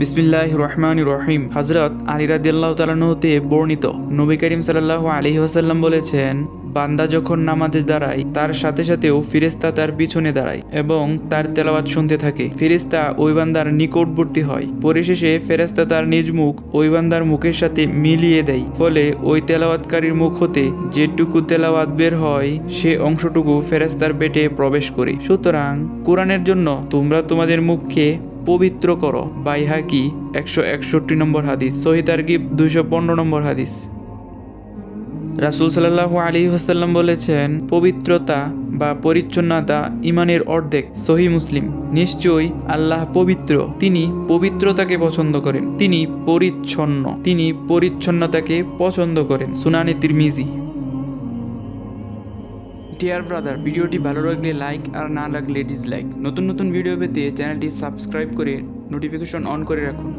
বিসমিল্লাহির রহমানির রহিম। হযরত আলী রাদিয়াল্লাহু তাআলা হতে বর্ণিত, নবী করিম সাল্লাল্লাহু আলাইহি ওয়াসাল্লাম বলেছেন, বান্দা যখন নামাজে দাঁড়ায় তার সাথে সাথেও ফেরেশতা তার পিছনে দাঁড়ায় এবং তার তেলাওয়াত শুনতে থাকে। ফেরেশতা ওই বান্দার নিকটবর্তী হয়। পরিশেষে ফেরেশতা তার নিজ মুখ ওই বান্দার মুখের সাথে মিলিয়ে দেয়। ফলে ওই তেলাওয়াতকারীর মুখ হতে যেটুকু তেলাওয়াত বের হয় সে অংশটুকু ফেরেশতার পেটে প্রবেশ করে। সুতরাং কোরআনের জন্য তোমরা তোমাদের মুখকে পবিত্র করো। বাইহাকি 161 নম্বর হাদিস, সহিহ তারগিব 215 নম্বর হাদিস। রাসূল সাল্লাল্লাহু আলাইহি ওয়াসাল্লাম বলেছেন, পবিত্রতা বা পরিচ্ছন্নতা ঈমানের অর্ধেক। সহিহ মুসলিম। নিশ্চয়ই আল্লাহ পবিত্র, তিনি পবিত্রতাকে পছন্দ করেন। তিনি পরিচ্ছন্ন, তিনি পরিচ্ছন্নতাকে পছন্দ করেন। সুনানে তিরমিজি। ডিয়ার ব্রাদার, ভিডিওটি ভালো লাগলে লাইক আর না লাগলে ডিসলাইক। নতুন নতুন ভিডিও পেতে চ্যানেলটি সাবস্ক্রাইব করে নোটিফিকেশন অন করে রাখুন।